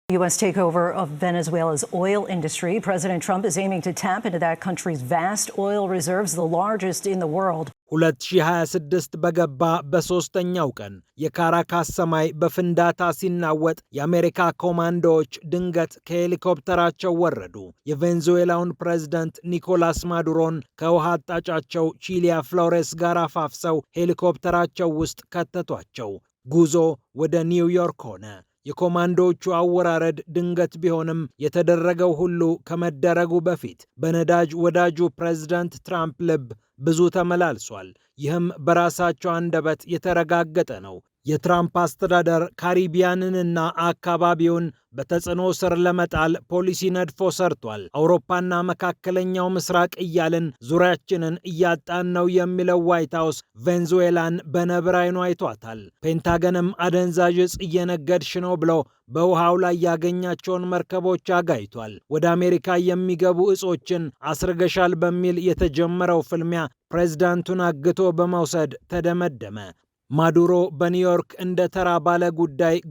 U.S. takeover of Venezuela's oil industry. President Trump is aiming to tap into that country's vast oil reserves, the largest in the world. 2026 በገባ በሶስተኛው ቀን የካራካስ ሰማይ በፍንዳታ ሲናወጥ የአሜሪካ ኮማንዶዎች ድንገት ከሄሊኮፕተራቸው ወረዱ። የቬንዙዌላውን ፕሬዝዳንት ኒኮላስ ማዱሮን ከውሃ አጣጫቸው ቺሊያ ፍሎሬስ ጋር አፋፍሰው ሄሊኮፕተራቸው ውስጥ ከተቷቸው። ጉዞ ወደ ኒውዮርክ ሆነ። የኮማንዶዎቹ አወራረድ ድንገት ቢሆንም የተደረገው ሁሉ ከመደረጉ በፊት በነዳጅ ወዳጁ ፕሬዝዳንት ትራምፕ ልብ ብዙ ተመላልሷል። ይህም በራሳቸው አንደበት የተረጋገጠ ነው። የትራምፕ አስተዳደር ካሪቢያንንና አካባቢውን በተጽዕኖ ስር ለመጣል ፖሊሲ ነድፎ ሰርቷል። አውሮፓና መካከለኛው ምስራቅ እያልን ዙሪያችንን እያጣን ነው የሚለው ዋይት ሃውስ ቬንዙዌላን በነብር አይኑ አይቷታል። ፔንታገንም አደንዛዥ ዕፅ እየነገድሽ ነው ብሎ በውሃው ላይ ያገኛቸውን መርከቦች አጋይቷል። ወደ አሜሪካ የሚገቡ ዕጾችን አስርገሻል በሚል የተጀመረው ፍልሚያ ፕሬዝዳንቱን አግቶ በመውሰድ ተደመደመ። ማዱሮ በኒውዮርክ እንደ ተራ ባለ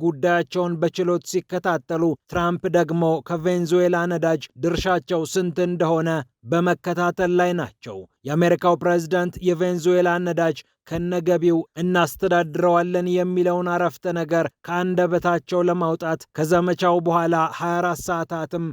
ጉዳያቸውን በችሎት ሲከታተሉ፣ ትራምፕ ደግሞ ከቬንዙዌላ ነዳጅ ድርሻቸው ስንት እንደሆነ በመከታተል ላይ ናቸው። የአሜሪካው ፕሬዝዳንት የቬንዙዌላ ነዳጅ ከነገቢው እናስተዳድረዋለን የሚለውን አረፍተ ነገር ከአንደበታቸው ለማውጣት ከዘመቻው በኋላ 24 ሰዓታትም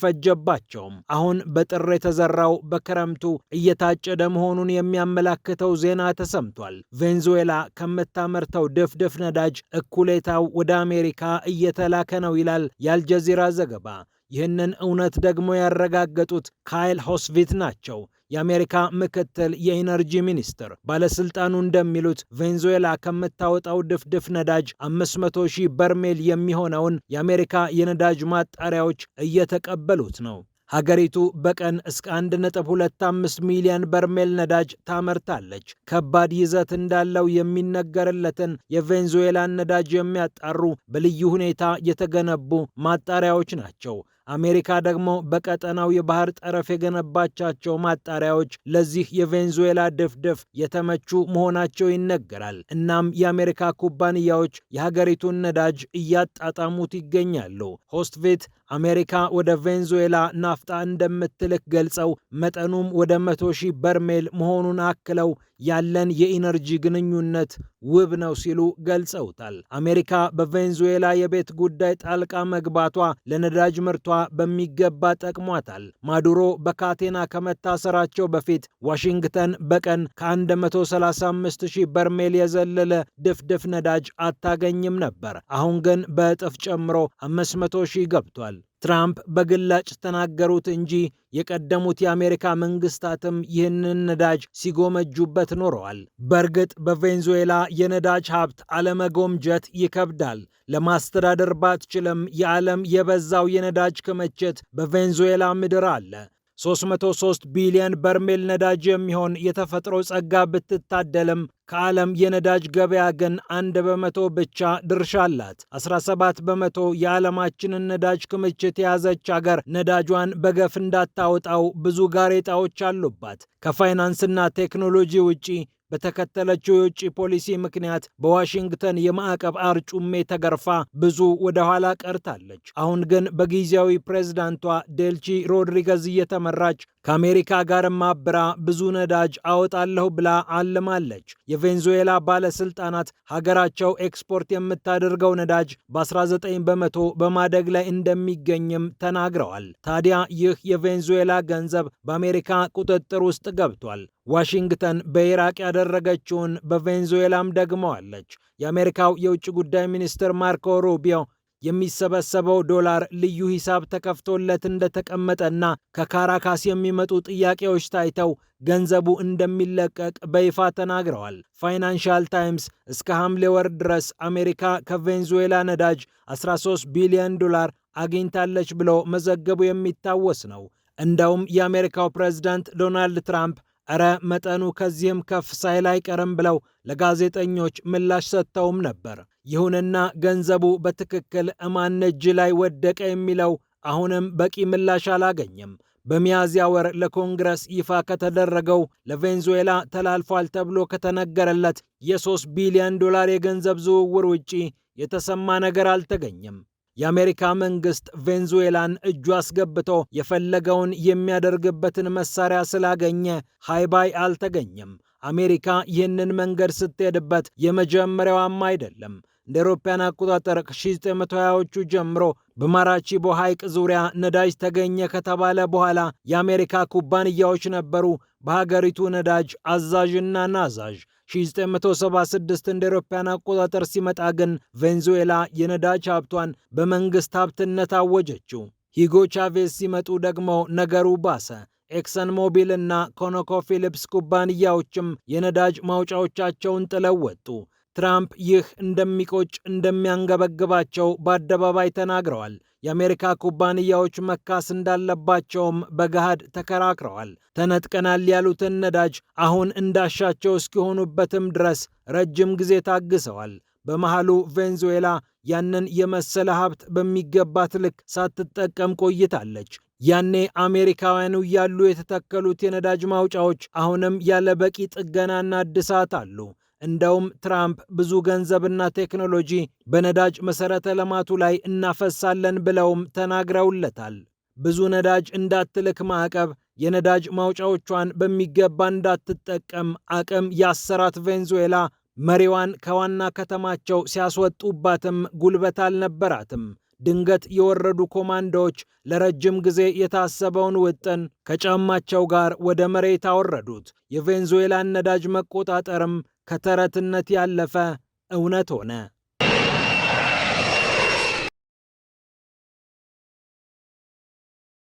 አልፈጀባቸውም። አሁን በጥር የተዘራው በክረምቱ እየታጨደ መሆኑን የሚያመላክተው ዜና ተሰምቷል። ቬንዙዌላ ከምታመርተው ድፍድፍ ነዳጅ እኩሌታው ወደ አሜሪካ እየተላከ ነው ይላል የአልጀዚራ ዘገባ። ይህንን እውነት ደግሞ ያረጋገጡት ካይል ሆስቪት ናቸው፣ የአሜሪካ ምክትል የኢነርጂ ሚኒስትር። ባለስልጣኑ እንደሚሉት ቬንዙዌላ ከምታወጣው ድፍድፍ ነዳጅ 500,000 በርሜል የሚሆነውን የአሜሪካ የነዳጅ ማጣሪያዎች እየተቀበሉት ነው። ሀገሪቱ በቀን እስከ 1.25 ሚሊዮን በርሜል ነዳጅ ታመርታለች። ከባድ ይዘት እንዳለው የሚነገርለትን የቬንዙዌላን ነዳጅ የሚያጣሩ በልዩ ሁኔታ የተገነቡ ማጣሪያዎች ናቸው። አሜሪካ ደግሞ በቀጠናው የባህር ጠረፍ የገነባቻቸው ማጣሪያዎች ለዚህ የቬንዙዌላ ድፍድፍ የተመቹ መሆናቸው ይነገራል። እናም የአሜሪካ ኩባንያዎች የሀገሪቱን ነዳጅ እያጣጣሙት ይገኛሉ። ሆስትቬት አሜሪካ ወደ ቬንዙዌላ ናፍጣ እንደምትልክ ገልጸው መጠኑም ወደ 100,000 በርሜል መሆኑን አክለው ያለን የኢነርጂ ግንኙነት ውብ ነው ሲሉ ገልጸውታል። አሜሪካ በቬንዙዌላ የቤት ጉዳይ ጣልቃ መግባቷ ለነዳጅ ምርቷ በሚገባ ጠቅሟታል። ማዱሮ በካቴና ከመታሰራቸው በፊት ዋሽንግተን በቀን ከ135,000 በርሜል የዘለለ ድፍድፍ ነዳጅ አታገኝም ነበር። አሁን ግን በእጥፍ ጨምሮ 500,000 ገብቷል። ትራምፕ በግላጭ ተናገሩት እንጂ የቀደሙት የአሜሪካ መንግስታትም ይህንን ነዳጅ ሲጎመጁበት ኖረዋል። በእርግጥ በቬንዙዌላ የነዳጅ ሀብት አለመጎምጀት ይከብዳል። ለማስተዳደር ባትችልም የዓለም የበዛው የነዳጅ ክምችት በቬንዙዌላ ምድር አለ። 303 ቢሊዮን በርሜል ነዳጅ የሚሆን የተፈጥሮ ጸጋ ብትታደልም ከዓለም የነዳጅ ገበያ ግን 1 በመቶ ብቻ ድርሻ አላት። 17 በመቶ የዓለማችንን ነዳጅ ክምችት የያዘች አገር ነዳጇን በገፍ እንዳታወጣው ብዙ ጋሬጣዎች አሉባት። ከፋይናንስና ቴክኖሎጂ ውጪ በተከተለችው የውጭ ፖሊሲ ምክንያት በዋሽንግተን የማዕቀብ አርጩሜ ተገርፋ ብዙ ወደ ኋላ ቀርታለች። አሁን ግን በጊዜያዊ ፕሬዝዳንቷ ዴልቺ ሮድሪገዝ እየተመራች ከአሜሪካ ጋር ማብራ ብዙ ነዳጅ አወጣለሁ ብላ አልማለች። የቬንዙዌላ ባለስልጣናት ሀገራቸው ኤክስፖርት የምታደርገው ነዳጅ በ19 በመቶ በማደግ ላይ እንደሚገኝም ተናግረዋል። ታዲያ ይህ የቬንዙዌላ ገንዘብ በአሜሪካ ቁጥጥር ውስጥ ገብቷል። ዋሽንግተን በኢራቅ ያደረገችውን በቬንዙዌላም ደግመዋለች። የአሜሪካው የውጭ ጉዳይ ሚኒስትር ማርኮ ሩቢዮ የሚሰበሰበው ዶላር ልዩ ሂሳብ ተከፍቶለት እንደተቀመጠና ከካራካስ የሚመጡ ጥያቄዎች ታይተው ገንዘቡ እንደሚለቀቅ በይፋ ተናግረዋል። ፋይናንሻል ታይምስ እስከ ሐምሌ ወር ድረስ አሜሪካ ከቬንዙዌላ ነዳጅ 13 ቢሊዮን ዶላር አግኝታለች ብሎ መዘገቡ የሚታወስ ነው። እንደውም የአሜሪካው ፕሬዝዳንት ዶናልድ ትራምፕ እረ መጠኑ ከዚህም ከፍ ሳይል አይቀርም ብለው ለጋዜጠኞች ምላሽ ሰጥተውም ነበር። ይሁንና ገንዘቡ በትክክል እማን እጅ ላይ ወደቀ የሚለው አሁንም በቂ ምላሽ አላገኘም። በሚያዝያ ወር ለኮንግረስ ይፋ ከተደረገው ለቬንዙዌላ ተላልፏል ተብሎ ከተነገረለት የ3 ቢሊዮን ዶላር የገንዘብ ዝውውር ውጪ የተሰማ ነገር አልተገኘም። የአሜሪካ መንግስት ቬንዙዌላን እጁ አስገብቶ የፈለገውን የሚያደርግበትን መሳሪያ ስላገኘ ሃይባይ አልተገኘም። አሜሪካ ይህንን መንገድ ስትሄድበት የመጀመሪያዋም አይደለም። እንደ አውሮፓውያን አቆጣጠር ከ1920ዎቹ ጀምሮ በማራቺቦ ሐይቅ ዙሪያ ነዳጅ ተገኘ ከተባለ በኋላ የአሜሪካ ኩባንያዎች ነበሩ በሀገሪቱ ነዳጅ አዛዥና ናዛዥ። 1976 እንደ አውሮፓውያን አቆጣጠር ሲመጣ ግን ቬንዙዌላ የነዳጅ ሀብቷን በመንግስት ሀብትነት አወጀችው። ሂጎ ቻቬዝ ሲመጡ ደግሞ ነገሩ ባሰ። ኤክሰን ሞቢል እና ኮኖኮፊሊፕስ ኩባንያዎችም የነዳጅ ማውጫዎቻቸውን ጥለው ወጡ። ትራምፕ ይህ እንደሚቆጭ እንደሚያንገበግባቸው በአደባባይ ተናግረዋል። የአሜሪካ ኩባንያዎች መካስ እንዳለባቸውም በገሃድ ተከራክረዋል። ተነጥቀናል ያሉትን ነዳጅ አሁን እንዳሻቸው እስኪሆኑበትም ድረስ ረጅም ጊዜ ታግሰዋል። በመሃሉ ቬንዙዌላ ያንን የመሰለ ሀብት በሚገባት ልክ ሳትጠቀም ቆይታለች። ያኔ አሜሪካውያኑ ያሉ የተተከሉት የነዳጅ ማውጫዎች አሁንም ያለ በቂ ጥገናና እድሳት አሉ። እንደውም ትራምፕ ብዙ ገንዘብና ቴክኖሎጂ በነዳጅ መሰረተ ልማቱ ላይ እናፈሳለን ብለውም ተናግረውለታል። ብዙ ነዳጅ እንዳትልክ ማዕቀብ፣ የነዳጅ ማውጫዎቿን በሚገባ እንዳትጠቀም አቅም ያሰራት ቬንዙዌላ መሪዋን ከዋና ከተማቸው ሲያስወጡባትም ጉልበት አልነበራትም። ድንገት የወረዱ ኮማንዶዎች ለረጅም ጊዜ የታሰበውን ውጥን ከጫማቸው ጋር ወደ መሬት አወረዱት። የቬንዙዌላን ነዳጅ መቆጣጠርም ከተረትነት ያለፈ እውነት ሆነ።